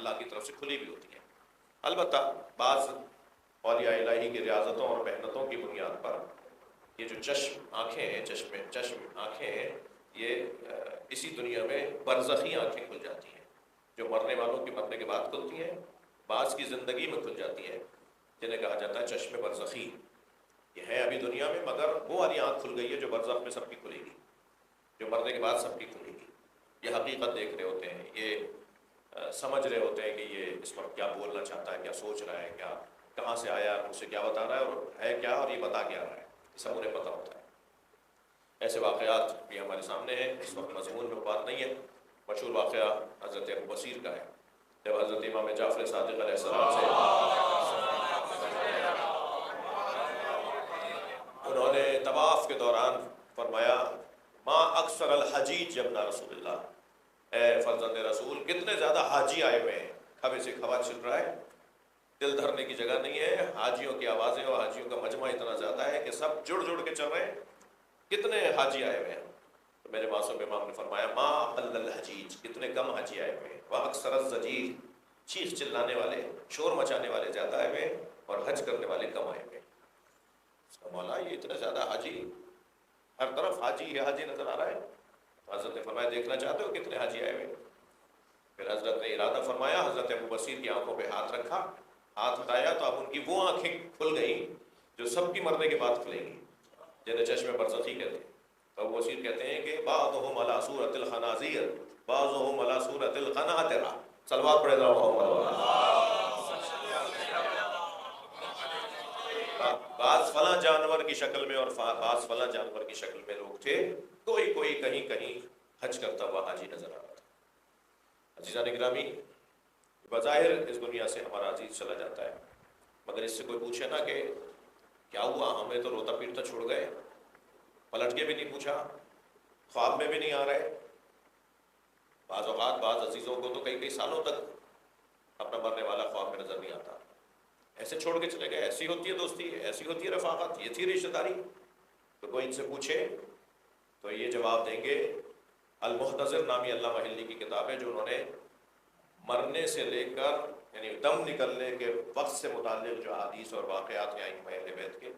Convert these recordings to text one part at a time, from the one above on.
اللہ کی طرف سے کھلی بھی ہوتی ہیں۔ البتہ بعض اولیاء الہی کی ریاضتوں اور محنتوں کی بنیاد پر یہ جو چشم آنکھیں ہیں، چشم آنکھیں ہیں، یہ اسی دنیا میں برزخی آنکھیں کھل جاتی ہیں، جو مرنے والوں کی مرنے کے بعد کھلتی ہیں، بعض کی زندگی میں کھل جاتی ہیں، جنہیں کہا جاتا ہے چشم برزخی۔ یہ ہے ابھی دنیا میں، مگر وہ والی آنکھ کھل گئی ہے جو برزخ میں سب کی کھلے گی، جو مرنے کے بعد سب کی کھلے گی۔ یہ حقیقت دیکھ رہے ہوتے ہیں، یہ سمجھ رہے ہوتے ہیں کہ یہ اس وقت کیا بولنا چاہتا ہے، کیا سوچ رہا ہے، کیا کہاں سے آیا، مجھ سے کیا بتا رہا ہے اور ہے کیا، اور یہ بتا کیا رہا ہے، یہ سب انہیں پتہ ہوتا ہے۔ ایسے واقعات بھی ہمارے سامنے ہیں، اس وقت مضمون میں بات نہیں ہے۔ مشہور واقعہ حضرت ابو بصیر کا ہے، جب حضرت امام جعفر صادق علیہ السلام سے انہوں نے طواف کے دوران فرمایا ما اکثر الحجیج ابن رسول اللہ، اے فرزند رسول کتنے زیادہ حاجی آئے ہوئے ہیں، کھبے سے کھبا چل رہا ہے، دل دھرنے کی جگہ نہیں ہے، حاجیوں کی آوازیں اور حاجیوں کا مجمع اتنا زیادہ ہے کہ سب جڑ جڑ کے چل رہے ہیں، کتنے حاجی آئے ہوئے ہیں۔ تو میرے معصوم امام نے فرمایا ما اقل الحجیج، کتنے کم حاجی آئے ہوئے ہیں، واکثر الزجیج، چیخ چلانے والے، شور مچانے والے زیادہ آئے ہوئے ہیں اور حج کرنے والے کم آئے ہوئے ہیں۔ مولا یہ اتنے زیادہ حاجی، ہر طرف حاجی ہی حاجی نظر آ رہا ہے۔ تو حضرت نے فرمایا دیکھنا چاہتے ہو کتنے حاجی آئے ہوئے ہیں؟ پھر حضرت نے ارادہ فرمایا، حضرت ابو بصیر کی آنکھوں پہ ہاتھ رکھا، ہاتھ ہٹایا تو اب ان کی وہ آنکھیں کھل گئیں جو سب کی مرنے کے بعد کھلیں گی، جنہیں چشم برزخی کہتے ہیں۔ تو ابو بصیر کہتے ہیں کہ بعضهم علی صورت الخنازیر بعضهم علی صورت القناطر، صلوات پڑھے ذرا محمد۔ بعض فلاں جانور کی شکل میں اور بعض فلاں جانور کی شکل میں لوگ تھے، کوئی کوئی کہیں کہیں حج کرتا ہوا حاجی نظر آ رہا تھا۔ عزیزان گرامی، بظاہر اس دنیا سے ہمارا عزیز چلا جاتا ہے، مگر اس سے کوئی پوچھے نا کہ کیا ہوا، ہمیں تو روتا پیٹتا چھوڑ گئے، پلٹ کے بھی نہیں پوچھا، خواب میں بھی نہیں آ رہے۔ بعض اوقات بعض عزیزوں کو تو کئی کئی سالوں تک اپنا مرنے والا خواب میں نظر نہیں آتا، ایسے چھوڑ کے چلے گئے۔ ایسی ہوتی ہے دوستی، ایسی ہوتی ہے رفاقت، یہ تھی رشتہ داری۔ تو کوئی ان سے پوچھے تو یہ جواب دیں گے۔ المحتضر نامی علامہ حلی کی کتاب ہے، جو انہوں نے مرنے سے لے کر یعنی دم نکلنے کے وقت سے متعلق جو حدیث اور واقعات ہیں ائمہ اہل بیت کے،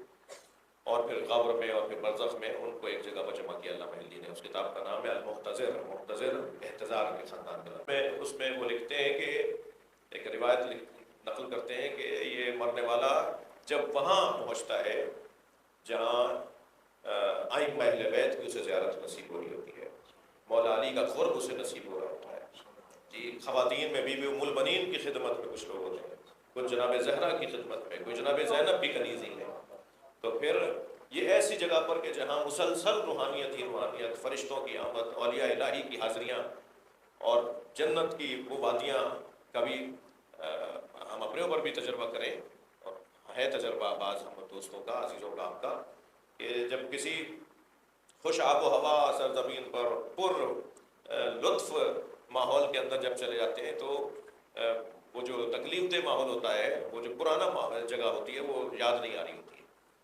اور پھر قبر میں اور پھر برزخ میں، ان کو ایک جگہ پر جمع کیا علامہ حلی نے۔ اس کتاب کا نام ہے المحتضر، محتضر احتضار کے خاندان کا نام ہے۔ اس میں وہ لکھتے ہیں کہ ایک روایت نقل کرتے ہیں کہ یہ مرنے والا جب وہاں پہنچتا ہے جہاں ائمہ اہل بیت کی اسے زیارت نصیب ہو رہی ہوتی ہے، مولا علی کا قرب اسے نصیب ہو رہا ہوتا ہے، جی خواتین میں بی بی ام البنین کی خدمت میں کچھ لوگ ہوتے ہیں، کچھ جناب زہرا کی خدمت میں، کوئی جناب زینب بھی کنیزی ہے۔ تو پھر یہ ایسی جگہ پر کہ جہاں مسلسل روحانیت ہی روحانیت، فرشتوں کی آمد، اولیاء الہی کی حاضریاں اور جنت کی وہ وادیاں، کبھی ہم اپنے اوپر بھی تجربہ کریں، اور ہے تجربہ بعض ہم دوستوں کا، عزیزوں کا، آپ کا، کہ جب کسی خوش آب و ہوا سرزمین پر پر لطف ماحول کے اندر جب چلے جاتے ہیں تو وہ جو تکلیف دہ ماحول ہوتا ہے، وہ جو پرانا جگہ ہوتی ہے وہ یاد نہیں آ رہی ہوتی ہے۔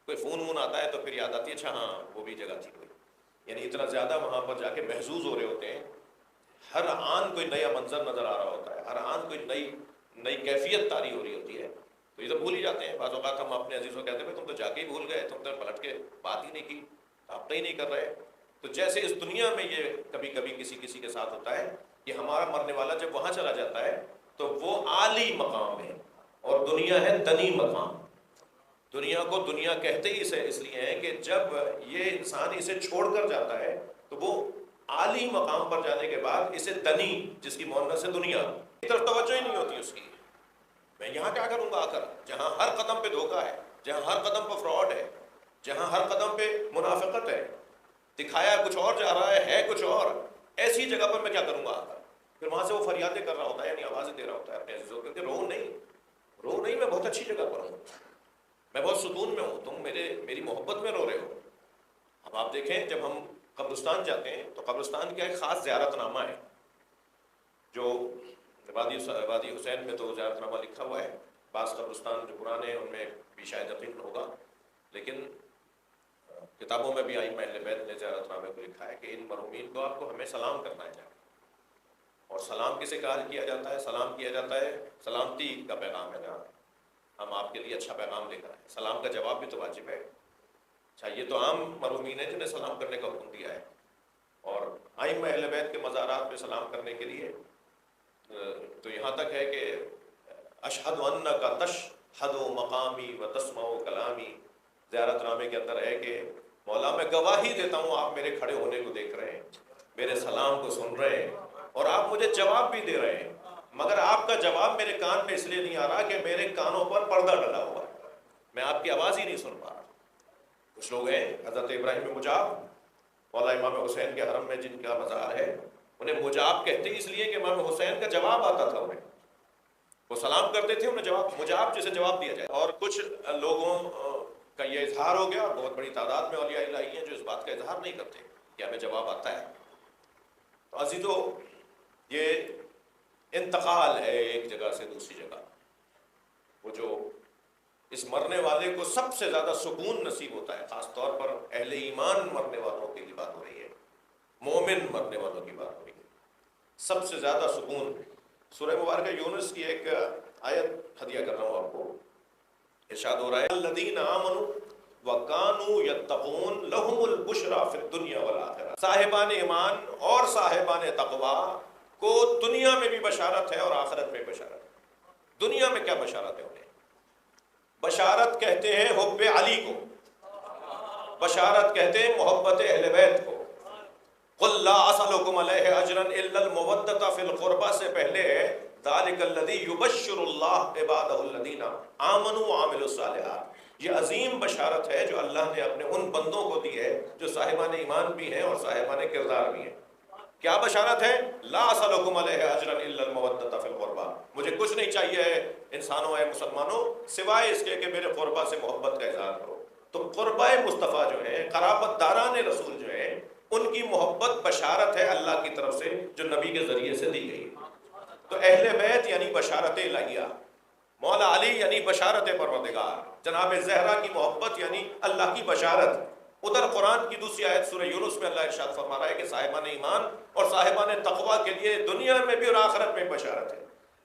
کوئی فون وون آتا ہے تو پھر یاد آتی ہے اچھا ہاں وہ بھی جگہ تھی کوئی، یعنی اتنا زیادہ وہاں پر جا کے محظوظ ہو رہے ہوتے ہیں، ہر آن کوئی نیا منظر نظر آ رہا ہوتا ہے، ہر آن کوئی نئی کیفیت طاری ہو رہی ہوتی ہے، تو یہ تو بھول ہی جاتے ہیں۔ بعض اوقات ہم اپنے عزیزوں کہتے ہیں تم تو جا کے ہی بھول گئے، تم تو پلٹ کے بات ہی نہیں کی، آپ نہیں کر رہے۔ تو جیسے اس دنیا میں یہ کبھی کبھی کسی کے ساتھ ہوتا ہے کہ ہمارا مرنے والا جب وہاں چلا جاتا ہے تو وہ عالی مقام ہے، اور دنیا ہے دنی مقام۔ دنیا کو دنیا کہتے ہی اسے اس لیے ہے کہ جب یہ انسان اسے چھوڑ کر جاتا ہے تو وہ عالی مقام پر جانے کے بعد اسے دنی، جس کی مؤنث ہے دنیا، کی طرف توجہ ہی نہیں ہوتی اس کی۔ میں یہاں کیا کروں گا آ کر، جہاں ہر قدم پہ دھوکہ ہے، جہاں ہر قدم پہ فراڈ ہے، جہاں ہر قدم پہ منافقت ہے، دکھایا کچھ اور جا رہا ہے کچھ اور، ایسی جگہ پر میں کیا کروں گا آ کر۔ پھر وہاں سے وہ فریادیں کر رہا ہوتا ہے، یعنی آوازیں دے رہا ہوتا ہے اپنے عزیزوں کو کہ رو نہیں، میں بہت اچھی جگہ پر ہوں، میں بہت سکون میں ہوں، تم میری محبت میں رو رہے ہو۔ اب آپ دیکھیں جب ہم قبرستان جاتے ہیں تو قبرستان کا ایک خاص زیارت نامہ ہے، جو وادی حسین میں تو زیارت نامہ لکھا ہوا ہے، بعض قبرستان جو پرانے ہیں ان میں بھی شاید یقین ہوگا، لیکن کتابوں میں بھی ائمہ اہل بیت نے زیارت نامے کو لکھا ہے کہ ان مرحومین کو آپ کو ہمیں سلام کرنا ہے، اور اور سلام کسے کیا جاتا ہے؟ سلام کیا جاتا ہے، سلامتی کا پیغام ہے نا، ہم آپ کے لیے اچھا پیغام لے کر آئے، سلام کا جواب بھی تو واجب ہے۔ اچھا، یہ تو عام مرحومین ہیں جنہیں سلام کرنے کا حکم دیا ہے، اور ائمہ اہل بیت کے مزارات پہ سلام کرنے کے لیے تو یہاں تک ہے کہ اشہد انک تشہد مقامی و تسمع کلامی، زیارت نامے کے اندر ہے کہ مولا میں گواہی دیتا ہوں آپ میرے کھڑے ہونے کو دیکھ رہے ہیں، میرے سلام کو سن رہے ہیں، اور آپ مجھے جواب بھی دے رہے ہیں، مگر آپ کا جواب میرے کان میں اس لیے نہیں آ رہا کہ میرے کانوں پر پردہ ڈلا ہوا ہے، میں آپ کی آواز ہی نہیں سن پا رہا۔ کچھ لوگ ہیں حضرت ابراہیم مجاب، مولا امام حسین کے حرم میں جن کا مزار ہے، انہیں مجاب کہتے اس لیے کہ امام حسین کا جواب آتا تھا انہیں، وہ سلام کرتے تھے انہیں جواب، مجاب جسے جواب دیا جائے۔ اور کچھ لوگوں کا یہ اظہار ہو گیا، اور بہت بڑی تعداد میں اولیاء الہی ہیں جو اس بات کا اظہار نہیں کرتے کہ ہمیں جواب آتا ہے۔ تو عزیزو، یہ انتقال ہے ایک جگہ سے دوسری جگہ، وہ جو اس مرنے والے کو سب سے زیادہ سکون نصیب ہوتا ہے، خاص طور پر اہل ایمان مرنے والوں کی بات ہو رہی ہے، مومن مرنے والوں کی بات ہو رہی ہے، سب سے زیادہ سکون۔ سورہ مبارکہ یونس کی ایک آیت ہدیہ کر رہا ہوں آپ کو، ارشاد ہو رہا ہے الذین آمنوا وکانوا یتقون لہم البشریٰ فی الدنیا والآخرہ، صاحبان ایمان اور صاحبان تقوی کو دنیا میں بھی بشارت ہے اور آخرت میں بشارت ہے۔ دنیا میں کیا بشارت ہے انہیں؟ بشارت کہتے ہیں حب علی کو، بشارت کہتے ہیں محبت اہل بیت کو۔ قل لا اسألکم علیہ اجرا الا المودۃ فی القربى سے پہلے ہے ذلک الذی یبشر اللہ عبادہ الذین آمنوا وعملوا الصالحات، یہ عظیم بشارت ہے جو اللہ نے اپنے ان بندوں کو دی ہے جو صاحبان ایمان بھی ہیں اور صاحبان کردار بھی ہیں۔ کیا بشارت ہے؟ لا اسألکم علیہ اجرا الا المودۃ فی القربى، مجھے کچھ نہیں چاہیے انسانوں اے مسلمانوں سوائے اس کے کہ میرے قربہ سے محبت کا اظہار کرو۔ تو قربہ مصطفیٰ جو ہیں، قرابت داران رسول جو ہیں، ان کی محبت بشارت ہے اللہ کی طرف سے جو نبی کے ذریعے سے دی گئی۔ تو اہل بیت یعنی بشارت الہیہ، مولا علی یعنی بشارت پروردگار، جناب زہرا کی محبت یعنی اللہ کی بشارت۔ ادھر قرآن کی دوسری آیت سورہ یونس میں اللہ ارشاد فرما رہا ہے کہ صاحبان ایمان اور صاحبان تقوی کے لیے دنیا میں بھی اور آخرت میں بشارت ہے۔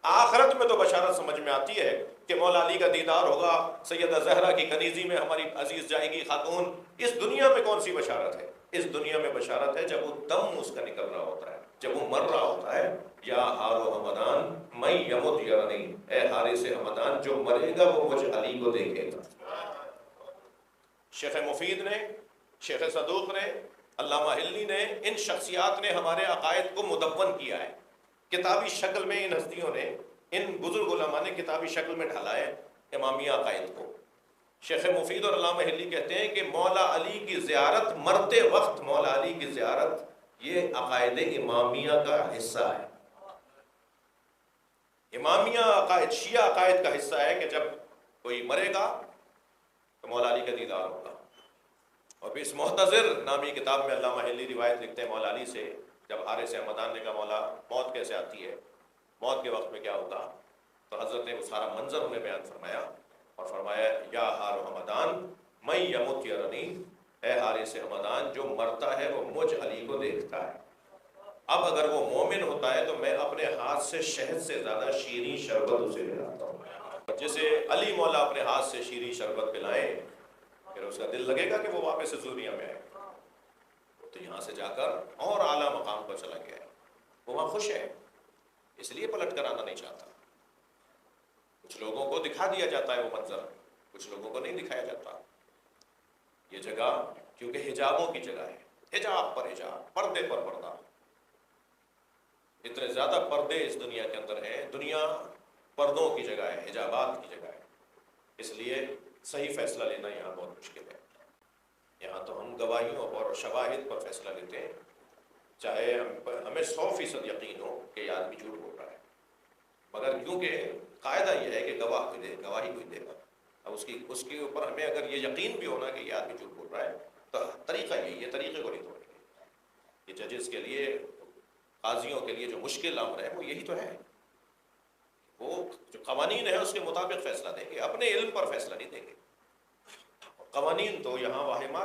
آخرت میں تو بشارت سمجھ میں آتی ہے کہ مولا علی کا دیدار ہوگا، سیدہ زہرا کی کنیزی میں ہماری عزیز جائے گی خاتون۔ اس دنیا میں کون سی بشارت ہے؟ اس دنیا میں بشارت ہے جب وہ دم اس کا نکل رہا ہوتا ہے، جب وہ مر رہا ہوتا ہے، یا حارو حمدان میں یمت یرنی، اے حارث حمدان جو مرے گا وہ مجھ علی کو دیکھے گا۔ شیخ مفید نے، شیخ صدوق نے، علامہ ہلی نے، ان شخصیات نے ہمارے عقائد کو مدون کیا ہے کتابی شکل میں۔ ان ہستیوں نے، ان بزرگ علماء نے کتابی شکل میں ڈھالا ہے امامیہ عقائد کو۔ شیخ مفید اور علامہ ہلی کہتے ہیں کہ مولا علی کی زیارت، مرتے وقت مولا علی کی زیارت، یہ عقائد امامیہ کا حصہ ہے۔ امامیہ عقائد، شیعہ عقائد کا حصہ ہے کہ جب کوئی مرے گا تو مولا علی کا دیدار ہوگا۔ اور پھر اس محتضر نامی کتاب میں علامہ ہلی روایت لکھتے ہیں مولا علی سے، جب حارث حمدان نے کہا مولا موت کیسے آتی ہے، موت کے وقت میں کیا ہوگا، تو حضرت نے وہ سارا منظر انہیں بیان فرمایا اور فرمایا یا حار حمدان میں یمت یرنی، اے حارث حمدان جو مرتا ہے وہ مجھ علی کو دیکھتا ہے۔ اب اگر وہ مومن ہوتا ہے تو میں اپنے ہاتھ سے شہد سے زیادہ شیریں شربت اسے پلاتا ہوں۔ جسے علی مولا اپنے ہاتھ سے شیریں شربت پلائیں پھر اس کا دل لگے گا کہ وہ واپس سے دنیا میں آئے، تو یہاں سے جا کر اور اعلیٰ مقام پر چلا گیا ہے، وہ وہاں خوش ہے، اس لیے پلٹ کر آنا نہیں چاہتا۔ کچھ لوگوں کو دکھا دیا جاتا ہے وہ منظر، کچھ لوگوں کو نہیں دکھایا جاتا۔ یہ جگہ کیونکہ حجابوں کی جگہ ہے، حجاب پر حجاب، پردے پر پردہ، اتنے زیادہ پردے اس دنیا کے اندر ہیں، دنیا پردوں کی جگہ ہے، حجابات کی جگہ ہے، اس لیے صحیح فیصلہ لینا یہاں بہت مشکل ہے۔ یہاں تو ہم گواہیوں اور شواہد پر فیصلہ لیتے ہیں، چاہے ہمیں 100% یقین ہو کہ یہ آدمی جھوٹ بول رہا ہے، مگر کیونکہ قاعدہ یہ ہے کہ گواہ کوئی دے، گواہی کوئی دے گا، اب اس کے اوپر ہمیں اگر یہ یقین بھی ہونا کہ یہ آدمی جھوٹ بول رہا ہے تو طریقہ یہی ہے، طریقے کو نہیں توڑیں گے۔ یہ ججز کے لیے، قاضیوں کے لیے جو مشکل امر ہے وہ یہی تو ہے، وہ جو قوانین ہے اس کے مطابق فیصلہ دیں گے، اپنے علم پر فیصلہ نہیں دیں گے۔ قوانین تو یہاں واہمات